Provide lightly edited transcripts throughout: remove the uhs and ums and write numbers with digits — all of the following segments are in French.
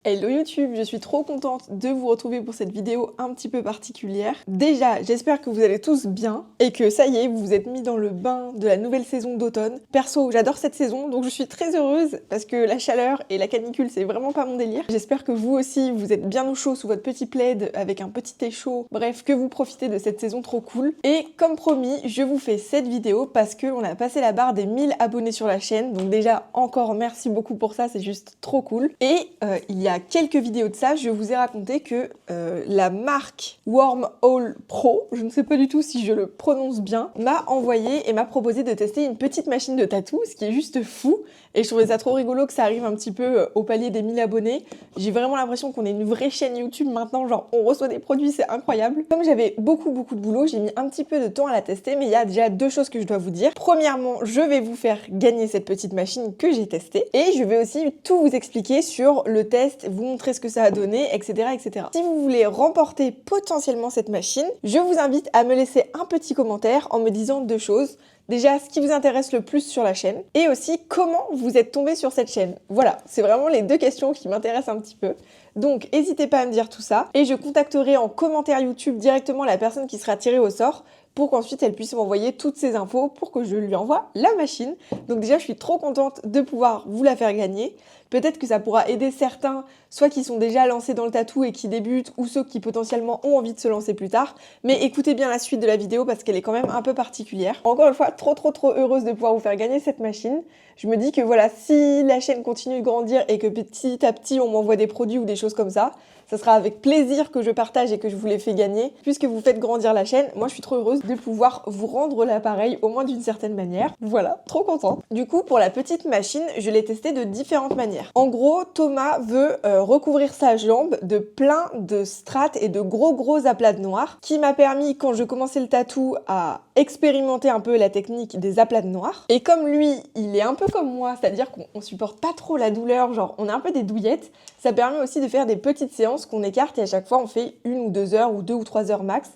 Hello YouTube, je suis trop contente de vous retrouver pour cette vidéo un petit peu particulière. Déjà, j'espère que vous allez tous bien et que ça y est, vous vous êtes mis dans le bain de la nouvelle saison d'automne. Perso, j'adore cette saison, donc je suis très heureuse parce que la chaleur et la canicule, c'est vraiment pas mon délire. J'espère que vous aussi, vous êtes bien au chaud sous votre petit plaid avec un petit thé chaud. Bref, que vous profitez de cette saison trop cool. Et comme promis, je vous fais cette vidéo parce qu'on a passé la barre des 1000 abonnés sur la chaîne. Donc déjà, encore merci beaucoup pour ça, c'est juste trop cool. Et il y a quelques vidéos de ça, je vous ai raconté que la marque Wormhole Pro, je ne sais pas du tout si je le prononce bien, m'a envoyé et m'a proposé de tester une petite machine de tatou, ce qui est juste fou. Et je trouvais ça trop rigolo que ça arrive un petit peu au palier des 1000 abonnés. J'ai vraiment l'impression qu'on est une vraie chaîne YouTube maintenant, genre on reçoit des produits, c'est incroyable. Comme j'avais beaucoup de boulot, j'ai mis un petit peu de temps à la tester, mais il y a déjà deux choses que je dois vous dire. Premièrement, je vais vous faire gagner cette petite machine que j'ai testée, et je vais aussi tout vous expliquer sur le test, vous montrer ce que ça a donné, etc. Si vous voulez remporter potentiellement cette machine, je vous invite à me laisser un petit commentaire en me disant deux choses. Déjà, ce qui vous intéresse le plus sur la chaîne, et aussi comment vous êtes tombé sur cette chaîne. Voilà, c'est vraiment les deux questions qui m'intéressent un petit peu. Donc, n'hésitez pas à me dire tout ça, et je contacterai en commentaire YouTube directement la personne qui sera tirée au sort, pour qu'ensuite elle puisse m'envoyer toutes ces infos pour que je lui envoie la machine. Donc déjà, je suis trop contente de pouvoir vous la faire gagner. Peut-être que ça pourra aider certains, soit qui sont déjà lancés dans le tatou et qui débutent, ou ceux qui potentiellement ont envie de se lancer plus tard. Mais écoutez bien la suite de la vidéo parce qu'elle est quand même un peu particulière. Encore une fois, trop heureuse de pouvoir vous faire gagner cette machine. Je me dis que voilà, si la chaîne continue de grandir et que petit à petit on m'envoie des produits ou des choses comme ça sera avec plaisir que je partage et que je vous les fais gagner. Puisque vous faites grandir la chaîne, moi je suis trop heureuse de pouvoir vous rendre l'appareil, au moins d'une certaine manière. Voilà, trop contente. Du coup, pour la petite machine, je l'ai testée de différentes manières. En gros, Thomas veut recouvrir sa jambe de plein de strates et de gros aplats de noir, qui m'a permis, quand je commençais le tatou, à expérimenter un peu la technique des aplats de noir. Et comme lui, il est un peu comme moi, c'est-à-dire qu'on supporte pas trop la douleur, genre on est un peu des douillettes, ça permet aussi de faire des petites séances qu'on écarte et à chaque fois on fait 1 ou 2 heures ou 2 ou 3 heures max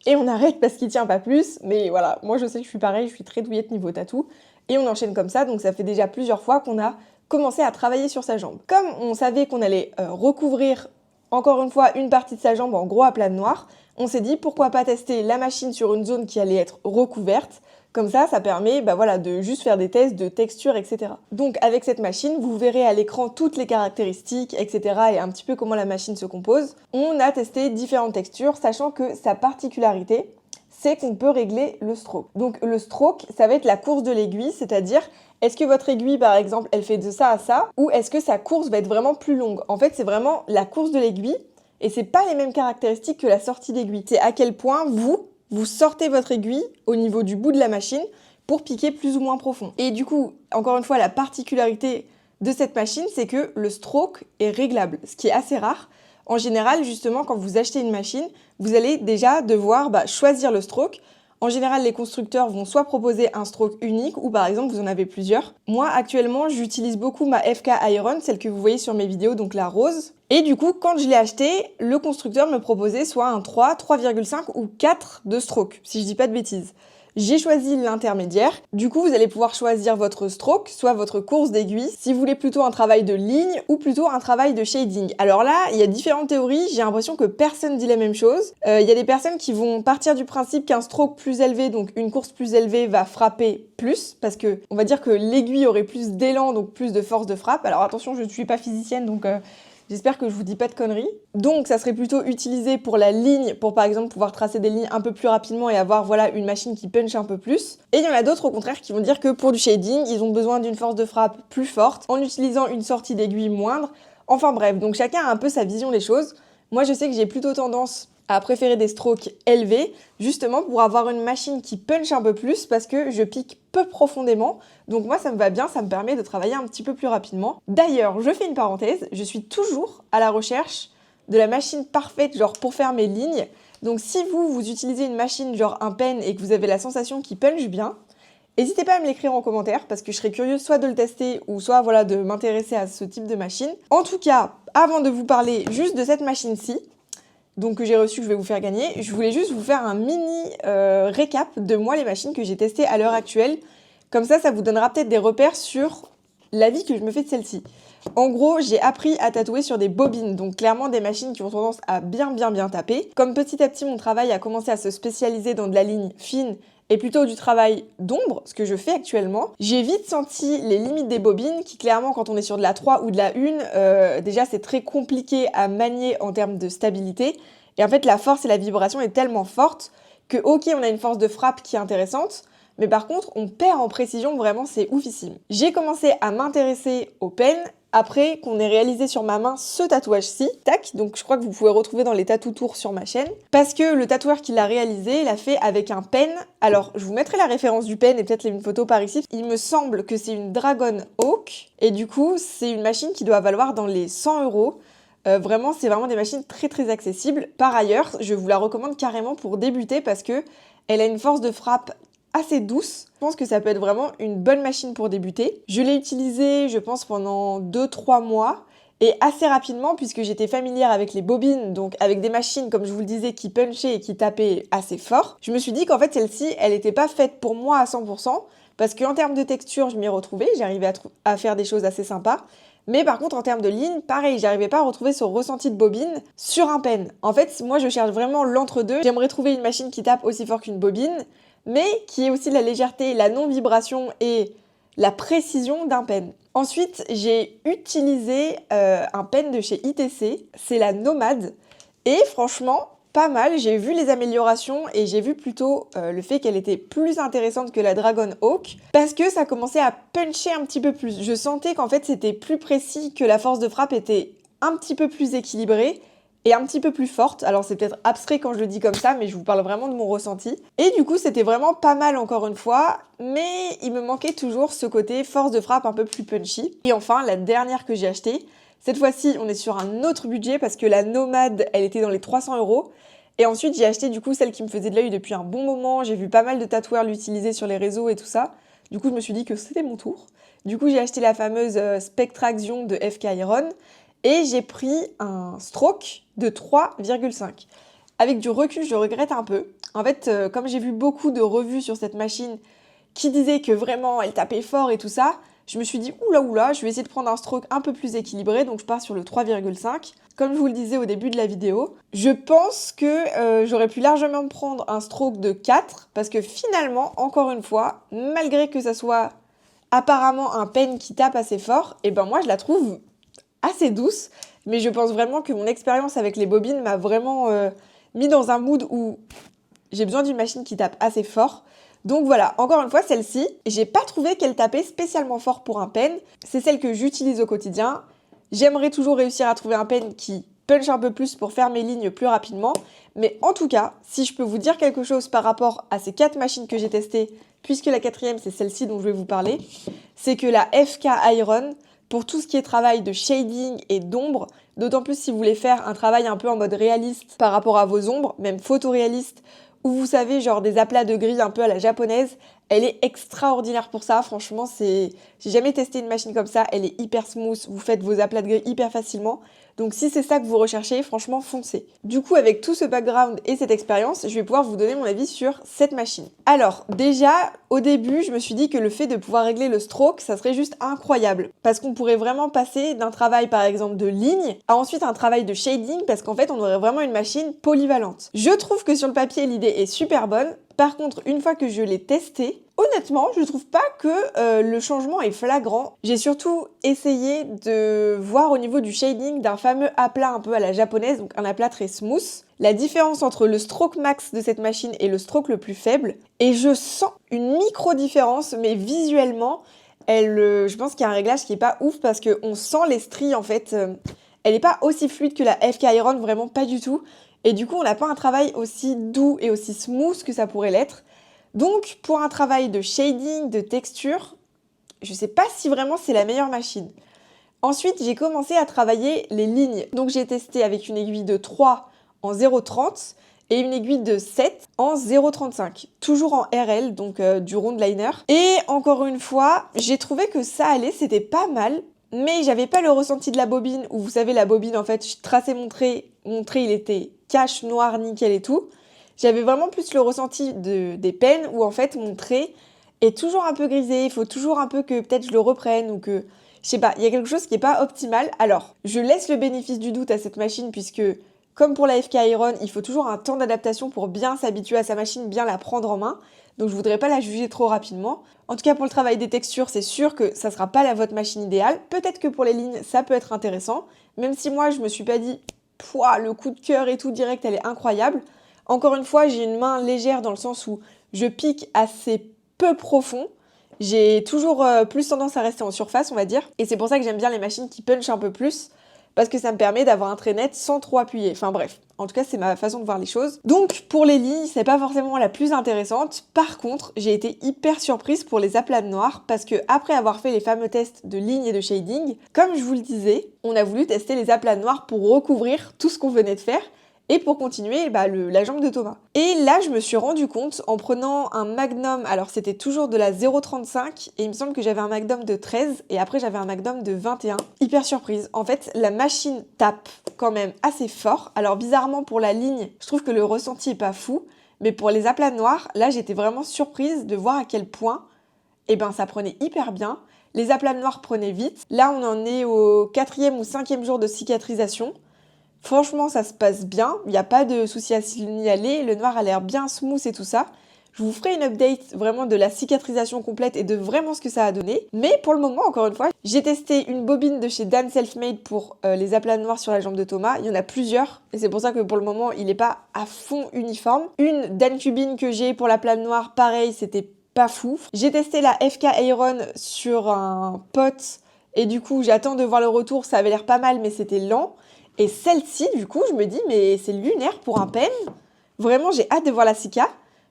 et on arrête parce qu'il tient pas plus. Mais voilà, moi je sais que je suis pareil, je suis très douillette niveau tatou et on enchaîne comme ça. Donc ça fait déjà plusieurs fois qu'on a commencé à travailler sur sa jambe. Comme on savait qu'on allait recouvrir encore une fois une partie de sa jambe en gros aplat de noir, on s'est dit pourquoi pas tester la machine sur une zone qui allait être recouverte. Comme ça permet voilà, de juste faire des tests de texture, etc. Donc avec cette machine, vous verrez à l'écran toutes les caractéristiques, etc. et un petit peu comment la machine se compose. On a testé différentes textures, sachant que sa particularité, c'est qu'on peut régler le stroke. Donc le stroke, ça va être la course de l'aiguille, c'est-à-dire est-ce que votre aiguille, par exemple, elle fait de ça à ça, ou est-ce que sa course va être vraiment plus longue? En fait, c'est vraiment la course de l'aiguille, et c'est pas les mêmes caractéristiques que la sortie d'aiguille. C'est à quel point vous sortez votre aiguille au niveau du bout de la machine pour piquer plus ou moins profond. Et du coup, encore une fois, la particularité de cette machine, c'est que le stroke est réglable, ce qui est assez rare. En général, justement, quand vous achetez une machine, vous allez déjà devoir choisir le stroke. En général, les constructeurs vont soit proposer un stroke unique ou par exemple, vous en avez plusieurs. Moi, actuellement, j'utilise beaucoup ma FK Iron, celle que vous voyez sur mes vidéos, donc la rose. Et du coup, quand je l'ai acheté, le constructeur me proposait soit un 3, 3,5 ou 4 de stroke, si je dis pas de bêtises. J'ai choisi l'intermédiaire. Du coup, vous allez pouvoir choisir votre stroke, soit votre course d'aiguille, si vous voulez plutôt un travail de ligne ou plutôt un travail de shading. Alors là, il y a différentes théories, j'ai l'impression que personne dit la même chose. Il y a des personnes qui vont partir du principe qu'un stroke plus élevé, donc une course plus élevée, va frapper plus, parce que on va dire que l'aiguille aurait plus d'élan, donc plus de force de frappe. Alors attention, je ne suis pas physicienne, donc j'espère que je vous dis pas de conneries. Donc ça serait plutôt utilisé pour la ligne, pour par exemple pouvoir tracer des lignes un peu plus rapidement et avoir voilà une machine qui punch un peu plus. Et il y en a d'autres au contraire qui vont dire que pour du shading, ils ont besoin d'une force de frappe plus forte en utilisant une sortie d'aiguille moindre. Enfin bref, donc chacun a un peu sa vision des choses. Moi je sais que j'ai plutôt tendance à préférer des strokes élevés, justement pour avoir une machine qui punch un peu plus parce que je pique peu profondément. Donc moi ça me va bien, ça me permet de travailler un petit peu plus rapidement. D'ailleurs, je fais une parenthèse, je suis toujours à la recherche de la machine parfaite genre pour faire mes lignes. Donc si vous utilisez une machine genre un pen et que vous avez la sensation qu'il punch bien, n'hésitez pas à me l'écrire en commentaire parce que je serais curieuse soit de le tester ou soit voilà de m'intéresser à ce type de machine. En tout cas, avant de vous parler juste de cette machine-ci, donc que j'ai reçu, que je vais vous faire gagner, je voulais juste vous faire un mini récap de moi les machines que j'ai testées à l'heure actuelle. Comme ça vous donnera peut-être des repères sur l'avis que je me fais de celle-ci. En gros, j'ai appris à tatouer sur des bobines, donc clairement des machines qui ont tendance à bien taper. Comme petit à petit mon travail a commencé à se spécialiser dans de la ligne fine et plutôt du travail d'ombre, ce que je fais actuellement, j'ai vite senti les limites des bobines qui clairement quand on est sur de la 3 ou de la 1, déjà c'est très compliqué à manier en termes de stabilité. Et en fait la force et la vibration est tellement forte que ok on a une force de frappe qui est intéressante, mais par contre on perd en précision, vraiment c'est oufissime. J'ai commencé à m'intéresser aux pennes après qu'on ait réalisé sur ma main ce tatouage-ci, tac, donc je crois que vous pouvez retrouver dans les tatou tours sur ma chaîne, parce que le tatoueur qui l'a réalisé, l'a fait avec un pen. Alors, je vous mettrai la référence du pen et peut-être une photo par ici. Il me semble que c'est une Dragon Hawk, et du coup, c'est une machine qui doit valoir dans les 100 euros. Vraiment, c'est vraiment des machines très accessibles. Par ailleurs, je vous la recommande carrément pour débuter parce que elle a une force de frappe assez douce. Je pense que ça peut être vraiment une bonne machine pour débuter. Je l'ai utilisée, je pense, pendant 2-3 mois et assez rapidement puisque j'étais familière avec les bobines, donc avec des machines, comme je vous le disais, qui punchaient et qui tapaient assez fort. Je me suis dit qu'en fait, celle-ci, elle n'était pas faite pour moi à 100% parce qu'en termes de texture, je m'y retrouvais, j'arrivais à faire des choses assez sympas. Mais par contre, en termes de ligne, pareil, j'arrivais pas à retrouver ce ressenti de bobine sur un pen. En fait, moi, je cherche vraiment l'entre-deux. J'aimerais trouver une machine qui tape aussi fort qu'une bobine, mais qui ait aussi la légèreté, la non-vibration et la précision d'un pen. Ensuite, j'ai utilisé un pen de chez ITC, c'est la Nomade, et franchement, pas mal, j'ai vu les améliorations et j'ai vu plutôt le fait qu'elle était plus intéressante que la Dragon Hawk parce que ça commençait à puncher un petit peu plus. Je sentais qu'en fait c'était plus précis, que la force de frappe était un petit peu plus équilibrée et un petit peu plus forte. Alors c'est peut-être abstrait quand je le dis comme ça, mais je vous parle vraiment de mon ressenti. Et du coup c'était vraiment pas mal encore une fois, mais il me manquait toujours ce côté force de frappe un peu plus punchy. Et enfin la dernière que j'ai achetée, cette fois-ci, on est sur un autre budget parce que la Nomade, elle était dans les 300 euros. Et ensuite, j'ai acheté du coup celle qui me faisait de l'œil depuis un bon moment. J'ai vu pas mal de tatoueurs l'utiliser sur les réseaux et tout ça. Du coup, je me suis dit que c'était mon tour. Du coup, j'ai acheté la fameuse Spectraxion de FK Iron et j'ai pris un stroke de 3,5. Avec du recul, je regrette un peu. En fait, comme j'ai vu beaucoup de revues sur cette machine qui disaient que vraiment elle tapait fort et tout ça, je me suis dit oula, je vais essayer de prendre un stroke un peu plus équilibré, donc je pars sur le 3,5. Comme je vous le disais au début de la vidéo, je pense que j'aurais pu largement prendre un stroke de 4, parce que finalement, encore une fois, malgré que ça soit apparemment un pen qui tape assez fort, et ben moi je la trouve assez douce, mais je pense vraiment que mon expérience avec les bobines m'a vraiment mis dans un mood où j'ai besoin d'une machine qui tape assez fort. Donc voilà, encore une fois, celle-ci, j'ai pas trouvé qu'elle tapait spécialement fort pour un pen. C'est celle que j'utilise au quotidien. J'aimerais toujours réussir à trouver un pen qui punch un peu plus pour faire mes lignes plus rapidement. Mais en tout cas, si je peux vous dire quelque chose par rapport à ces 4 machines que j'ai testées, puisque la 4e, c'est celle-ci dont je vais vous parler, c'est que la FK Iron, pour tout ce qui est travail de shading et d'ombre, d'autant plus si vous voulez faire un travail un peu en mode réaliste par rapport à vos ombres, même photoréaliste, où vous savez, genre des aplats de gris un peu à la japonaise, elle est extraordinaire pour ça. Franchement, j'ai jamais testé une machine comme ça, elle est hyper smooth, vous faites vos aplats de gris hyper facilement. Donc si c'est ça que vous recherchez, franchement, foncez. Du coup, avec tout ce background et cette expérience, je vais pouvoir vous donner mon avis sur cette machine. Alors, déjà, au début, je me suis dit que le fait de pouvoir régler le stroke, ça serait juste incroyable. Parce qu'on pourrait vraiment passer d'un travail, par exemple, de ligne, à ensuite un travail de shading, parce qu'en fait, on aurait vraiment une machine polyvalente. Je trouve que sur le papier, l'idée est super bonne. Par contre, une fois que je l'ai testé, honnêtement, je trouve pas que le changement est flagrant. J'ai surtout essayé de voir au niveau du shading d'un fameux aplat un peu à la japonaise, donc un aplat très smooth, la différence entre le stroke max de cette machine et le stroke le plus faible. Et je sens une micro-différence, mais visuellement, je pense qu'il y a un réglage qui est pas ouf parce qu'on sent les stries en fait. Elle n'est pas aussi fluide que la FK Iron, vraiment pas du tout. Et du coup, on n'a pas un travail aussi doux et aussi smooth que ça pourrait l'être. Donc, pour un travail de shading, de texture, je sais pas si vraiment c'est la meilleure machine. Ensuite, j'ai commencé à travailler les lignes. Donc, j'ai testé avec une aiguille de 3 en 0,30 et une aiguille de 7 en 0,35. Toujours en RL, donc du round liner. Et encore une fois, j'ai trouvé que ça allait, c'était pas mal. Mais j'avais pas le ressenti de la bobine, où vous savez, la bobine, en fait, je traçais mon trait, il était cache, noir, nickel et tout. J'avais vraiment plus le ressenti des pens, où en fait, mon trait est toujours un peu grisé, il faut toujours un peu que peut-être je le reprenne, ou que Je sais pas, il y a quelque chose qui est pas optimal. Alors, je laisse le bénéfice du doute à cette machine puisque, comme pour la FK Iron, il faut toujours un temps d'adaptation pour bien s'habituer à sa machine, bien la prendre en main. Donc je voudrais pas la juger trop rapidement. En tout cas, pour le travail des textures, c'est sûr que ça sera pas votre machine idéale. Peut-être que pour les lignes, ça peut être intéressant. Même si moi, je me suis pas dit, pouah, le coup de cœur et tout direct, elle est incroyable. Encore une fois, j'ai une main légère dans le sens où je pique assez peu profond. J'ai toujours plus tendance à rester en surface, on va dire. Et c'est pour ça que j'aime bien les machines qui punchent un peu plus. Parce que ça me permet d'avoir un trait net sans trop appuyer. Enfin bref, en tout cas, c'est ma façon de voir les choses. Donc, pour les lignes, c'est pas forcément la plus intéressante. Par contre, j'ai été hyper surprise pour les aplats de noir. Parce que après avoir fait les fameux tests de ligne et de shading, comme je vous le disais, on a voulu tester les aplats de noir pour recouvrir tout ce qu'on venait de faire. Et pour continuer, la jambe de Thomas. Et là, je me suis rendu compte en prenant un Magnum, alors c'était toujours de la 0,35 et il me semble que j'avais un Magnum de 13 et après j'avais un Magnum de 21. Hyper surprise. En fait, la machine tape quand même assez fort. Alors bizarrement pour la ligne, je trouve que le ressenti est pas fou, mais pour les aplats noirs, là j'étais vraiment surprise de voir à quel point ça prenait hyper bien. Les aplats noirs prenaient vite. Là, on en est au 4e ou 5e jour de cicatrisation. Franchement, ça se passe bien, il n'y a pas de souci à signaler, le noir a l'air bien smooth et tout ça. Je vous ferai une update vraiment de la cicatrisation complète et de vraiment ce que ça a donné. Mais pour le moment, encore une fois, j'ai testé une bobine de chez Dan Selfmade pour les aplats noirs sur la jambe de Thomas. Il y en a plusieurs et c'est pour ça que pour le moment, il n'est pas à fond uniforme. Une Dan Cubine que j'ai pour l'aplat noir, pareil, c'était pas fou. J'ai testé la FK Iron sur un pote et du coup, j'attends de voir le retour, ça avait l'air pas mal mais c'était lent. Et celle-ci, du coup, je me dis, mais c'est lunaire pour un pen. Vraiment, j'ai hâte de voir la Cica.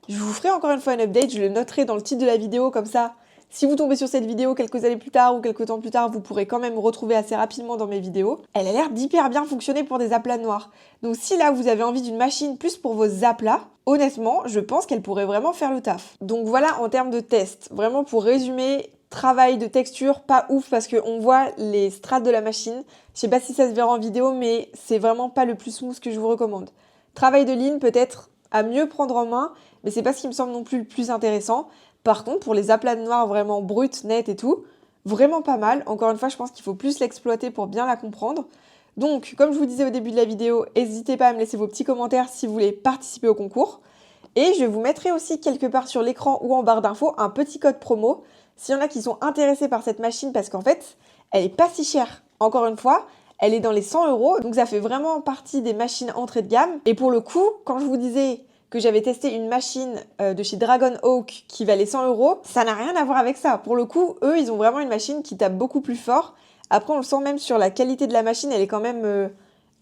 Je vous ferai encore une fois une update, je le noterai dans le titre de la vidéo, comme ça, si vous tombez sur cette vidéo quelques années plus tard ou quelques temps plus tard, vous pourrez quand même retrouver assez rapidement dans mes vidéos. Elle a l'air d'hyper bien fonctionner pour des aplats noirs. Donc si là, vous avez envie d'une machine plus pour vos aplats, honnêtement, je pense qu'elle pourrait vraiment faire le taf. Donc voilà en termes de test. Vraiment pour résumer, travail de texture, pas ouf parce qu'on voit les strates de la machine. Je sais pas si ça se verra en vidéo, mais c'est vraiment pas le plus smooth que je vous recommande. Travail de ligne peut-être à mieux prendre en main, mais c'est pas ce qui me semble non plus le plus intéressant. Par contre, pour les aplats de noir vraiment bruts, nets et tout, vraiment pas mal. Encore une fois, je pense qu'il faut plus l'exploiter pour bien la comprendre. Donc, comme je vous disais au début de la vidéo, n'hésitez pas à me laisser vos petits commentaires si vous voulez participer au concours. Et je vous mettrai aussi quelque part sur l'écran ou en barre d'infos un petit code promo s'il y en a qui sont intéressés par cette machine parce qu'en fait, elle est pas si chère. Encore une fois, elle est dans les 100 €, donc ça fait vraiment partie des machines entrée de gamme. Et pour le coup, quand je vous disais que j'avais testé une machine de chez Dragon Hawk qui valait 100 €, ça n'a rien à voir avec ça. Pour le coup, eux, ils ont vraiment une machine qui tape beaucoup plus fort. Après, on le sent même sur la qualité de la machine, elle est quand même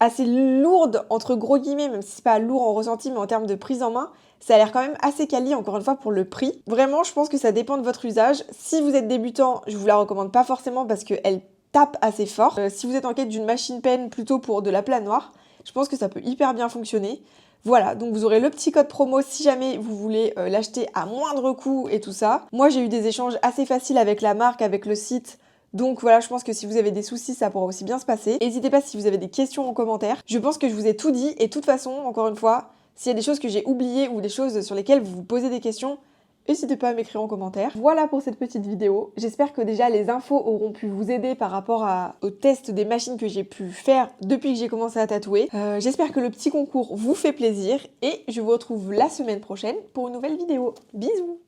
assez lourde, entre gros guillemets, même si c'est pas lourd en ressenti, mais en termes de prise en main, ça a l'air quand même assez quali, encore une fois, pour le prix. Vraiment, je pense que ça dépend de votre usage. Si vous êtes débutant, je vous la recommande pas forcément parce qu'elle tape assez fort. Si vous êtes en quête d'une machine pen plutôt pour de l'aplat noir, je pense que ça peut hyper bien fonctionner. Voilà, donc vous aurez le petit code promo si jamais vous voulez l'acheter à moindre coût et tout ça. Moi, j'ai eu des échanges assez faciles avec la marque, avec le site. Donc voilà, je pense que si vous avez des soucis, ça pourra aussi bien se passer. N'hésitez pas si vous avez des questions en commentaire. Je pense que je vous ai tout dit et de toute façon, encore une fois, s'il y a des choses que j'ai oubliées ou des choses sur lesquelles vous vous posez des questions, n'hésitez pas à m'écrire en commentaire. Voilà pour cette petite vidéo. J'espère que déjà les infos auront pu vous aider par rapport au test des machines que j'ai pu faire depuis que j'ai commencé à tatouer. J'espère que le petit concours vous fait plaisir et je vous retrouve la semaine prochaine pour une nouvelle vidéo. Bisous!